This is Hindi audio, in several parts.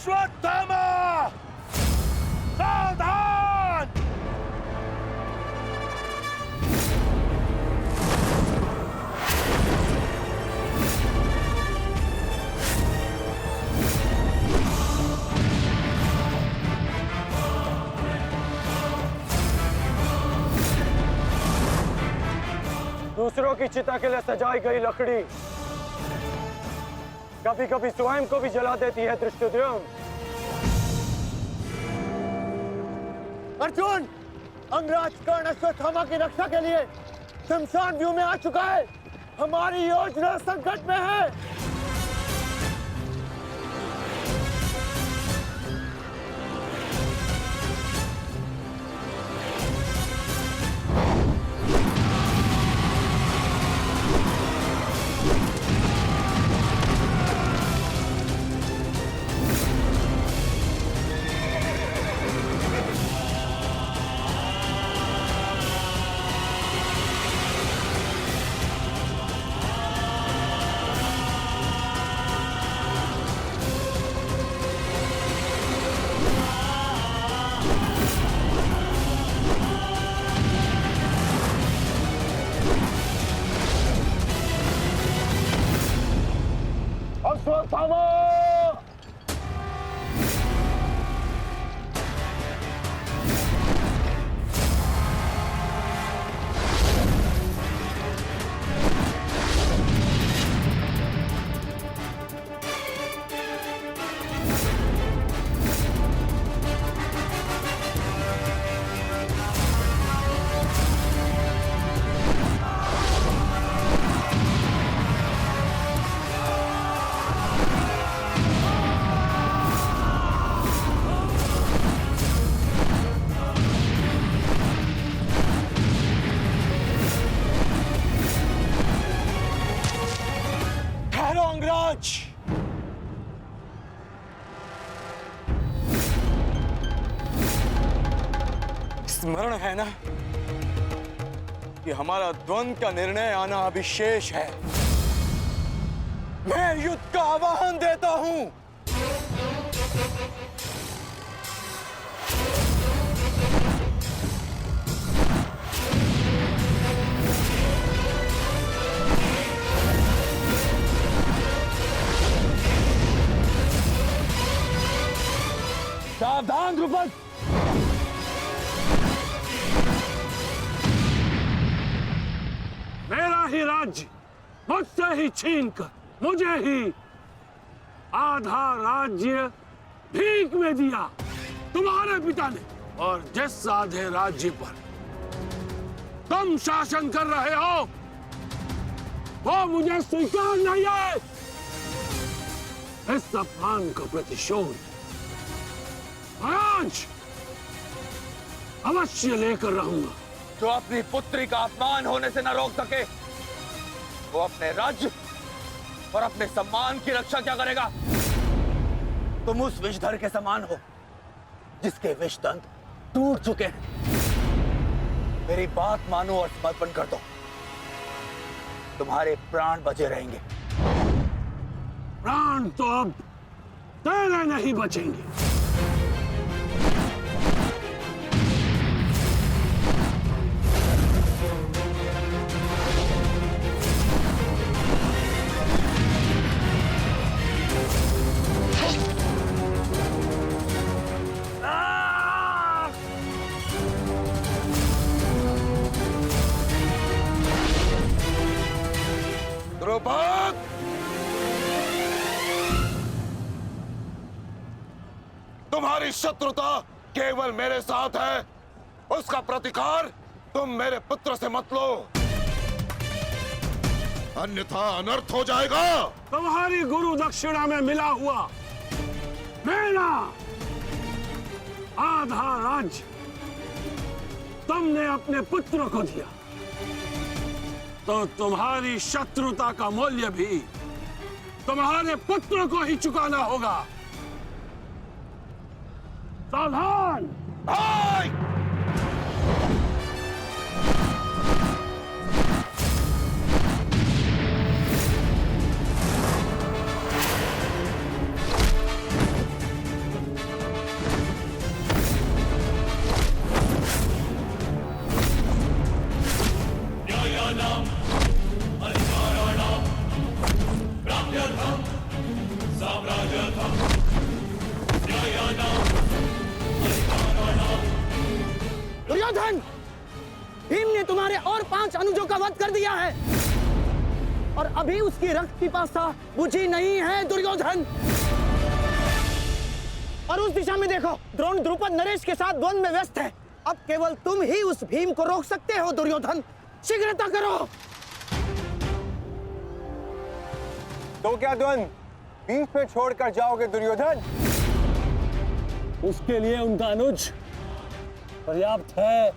अश्वत्थामा, सावधान! दूसरों की चिता के लिए सजाई गई लकड़ी कभी कभी स्वयं को भी जला देती है धृष्टद्युम्न। अर्जुन, अंगराज कर्ण अश्वत्थामा की रक्षा के लिए शमशान व्यू में आ चुका है। हमारी योजना संकट में है। अश्वत्थामा! स्मरण है ना कि हमारा द्वंद्व का निर्णय आना अभी शेष है। मैं युद्ध का आह्वान देता हूं। सावधान द्रुपद! मेरा ही राज्य मुझसे ही छीनकर मुझे ही आधा राज्य भीख में दिया तुम्हारे पिता ने, और जिस आधे राज्य पर तुम शासन कर रहे हो वो मुझे स्वीकार नहीं है। इस अपमान का प्रतिशोध आज अवश्य लेकर रहूंगा। जो अपनी पुत्री का अपमान होने से न रोक सके वो अपने राज्य और अपने सम्मान की रक्षा क्या करेगा? तुम उस विषधर के समान हो जिसके विषदंत टूट चुके हैं। मेरी बात मानो और समर्पण कर दो, तुम्हारे प्राण बचे रहेंगे। प्राण तो अब तेरे नहीं बचेंगे। द्रुपद! तुम्हारी शत्रुता केवल मेरे साथ है, उसका प्रतिकार तुम मेरे पुत्र से मत लो, अन्यथा अनर्थ हो जाएगा। तुम्हारी गुरु दक्षिणा में मिला हुआ मेरा आधा राज्य तुमने अपने पुत्र को दिया, तो तुम्हारी शत्रुता का मूल्य भी तुम्हारे पुत्र को ही चुकाना होगा। सावधान! तुम्हारे और 5 अनुजों का वध कर दिया है और अभी उसकी रक्त पिपासा बुझी नहीं है दुर्योधन। और उस दिशा में देखो, द्रोण द्रुपद नरेश के साथ द्वंद्व में व्यस्त है। अब केवल तुम ही उस भीम को रोक सकते हो दुर्योधन, शीघ्रता करो। तो क्या द्वंद्व बीच पे छोड़कर जाओगे दुर्योधन? उसके लिए उनका अनुज पर्याप्त है।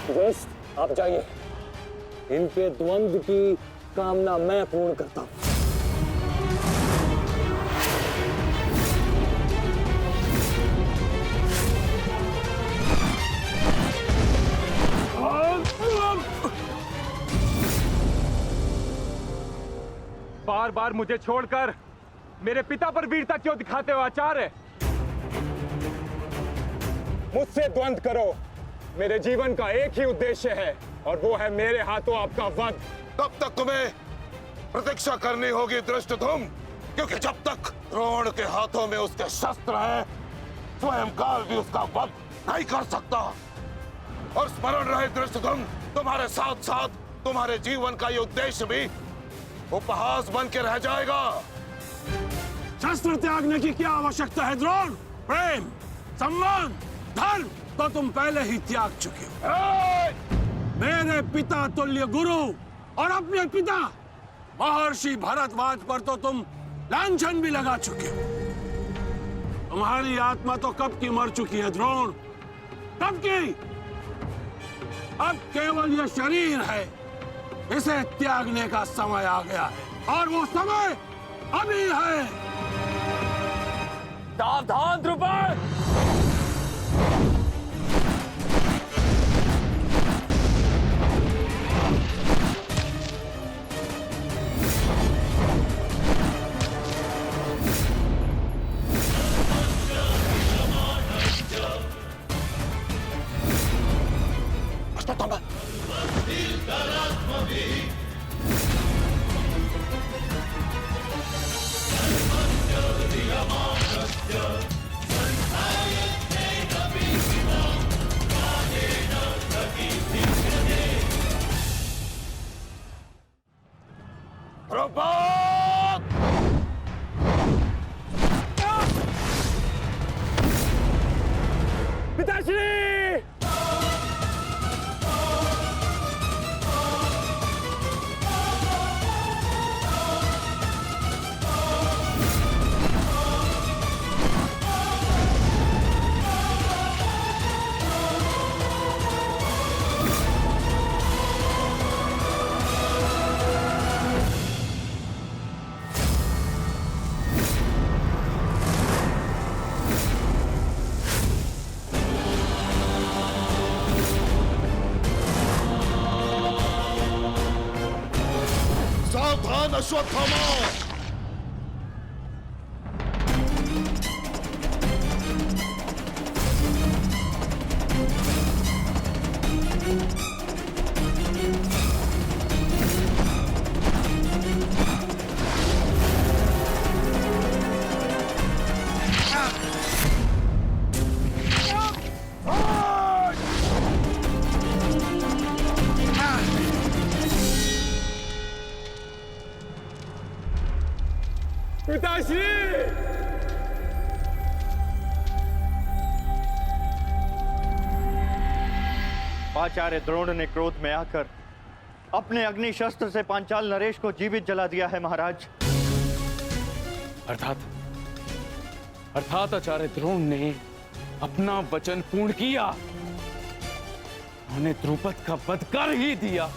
दोस्त आप जाइए, इनके द्वंद्व की कामना मैं पूर्ण करता हूं। बार बार मुझे छोड़कर मेरे पिता पर वीरता क्यों दिखाते हो आचार्य? मुझसे द्वंद्व करो, मेरे जीवन का एक ही उद्देश्य है और वो है मेरे हाथों आपका वध। तब तक तुम्हें प्रतीक्षा करनी होगी धृष्टद्युम्न, क्योंकि जब तक द्रोण के हाथों में उसके शस्त्र हैं, स्वयं काल भी उसका वध नहीं कर सकता। और स्मरण रहे धृष्टद्युम्न, तुम्हारे साथ साथ तुम्हारे जीवन का ये उद्देश्य भी उपहास बन के रह जाएगा। शस्त्र त्यागने की क्या आवश्यकता है द्रोण? प्रेम, सम्मान, धर्म तो तुम पहले ही त्याग चुके हो। मेरे पिता तुल्य गुरु और अपने पिता महर्षि भरद्वाज पर तो तुम लांछन भी लगा चुके हो। तुम्हारी आत्मा तो कब की मर चुकी है द्रोण, कब की। अब केवल यह शरीर है, इसे त्यागने का समय आ गया है और वो समय अभी है। सावधान द्रुपद! सावधान अश्वत्थामा! पिताश्री! आचार्य द्रोण ने क्रोध में आकर अपने अग्नि शस्त्र से पांचाल नरेश को जीवित जला दिया है महाराज। अर्थात आचार्य द्रोण ने अपना वचन पूर्ण किया, उन्होंने द्रुपद का वध कर ही दिया।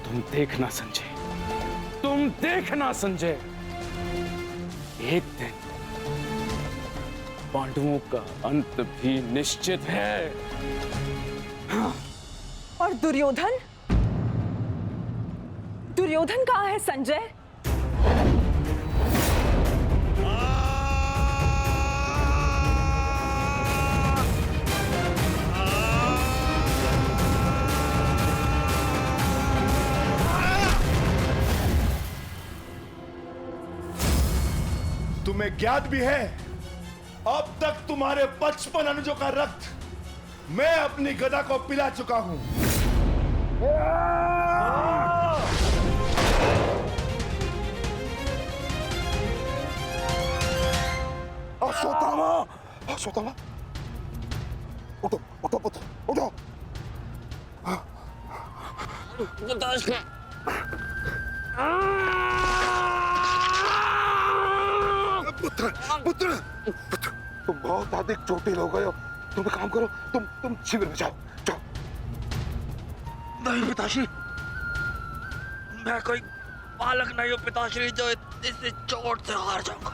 तुम देखना संजय, तुम देखना संजय, एक दिन पांडवों का अंत भी निश्चित है। और दुर्योधन? दुर्योधन कहाँ है संजय? तुम्हें ज्ञात भी है, अब तक तुम्हारे 55 अनुजों का रक्त मैं अपनी गदा को पिला चुका हूं। अश्वत्थामा, अश्वत्थामा, उठो उठो पुत्र, उठो। पुत्र पुत्र पुत्र, तुम बहुत अधिक चोटिल हो गए हो। तुम एक काम करो, तुम शिविर में जाओ, जाओ। नहीं पिताश्री, मैं कोई बालक नहीं हूँ पिताश्री जो इस चोट से हार जाऊंगा।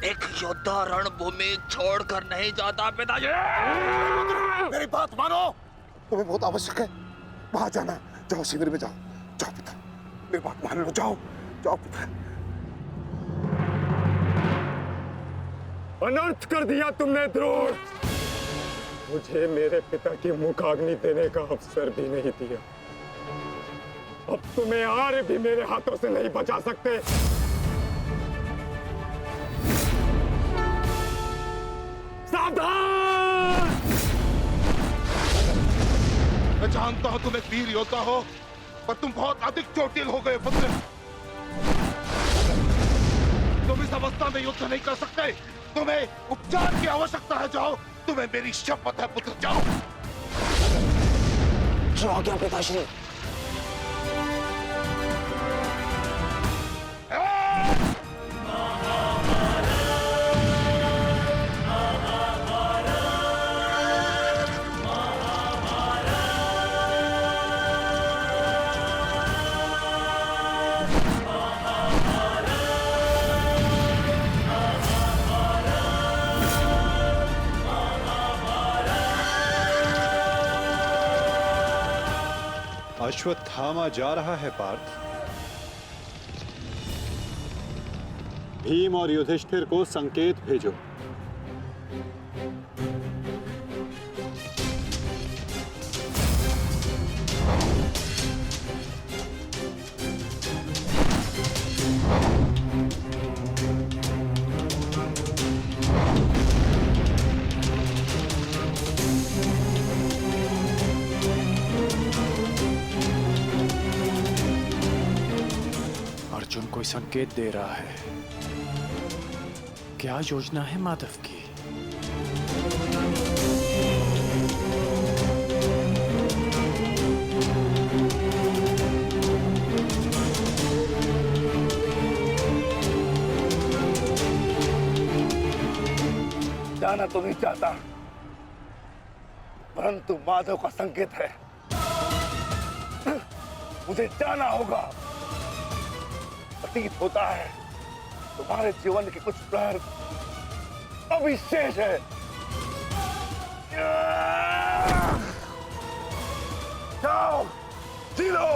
एक योद्धा रणभूमि छोड़कर नहीं जाता पिताश्री। मेरी बात मानो, तुम्हें बहुत आवश्यक है वहां जाना। जाओ शिविर में जाओ, जाओ पुत्र, मेरी बात मान लो, जाओ जाओ पुत्र। अनर्थ कर दिया तुमने द्रोण। मुझे मेरे पिता की मुखाग्नि देने का अवसर भी नहीं दिया। अब तुम्हें आर्य भी मेरे हाथों से नहीं बचा सकते। सावधान! मैं जानता हूं तुम एक वीर योद्धा हो, पर तुम बहुत अधिक चोटिल हो गए पुत्र। तुम इस अवस्था में युद्ध नहीं कर सकते। तुम्हें उपचार की आवश्यकता है। जाओ, तुम्हें मेरी शपथ है पुत्र, जाओ। जो आ गया पिताश्री। अश्वत्थामा जा रहा है पार्थ। भीम और युधिष्ठिर को संकेत भेजो। अर्जुन कोई संकेत दे रहा है। क्या योजना है माधव की? जाना तो नहीं चाहता, परंतु माधव का संकेत है। मुझे जाना होगा। प्रतीत होता है तुम्हारे जीवन के कुछ प्रहर अभी शेष है। जाओ, जी लो।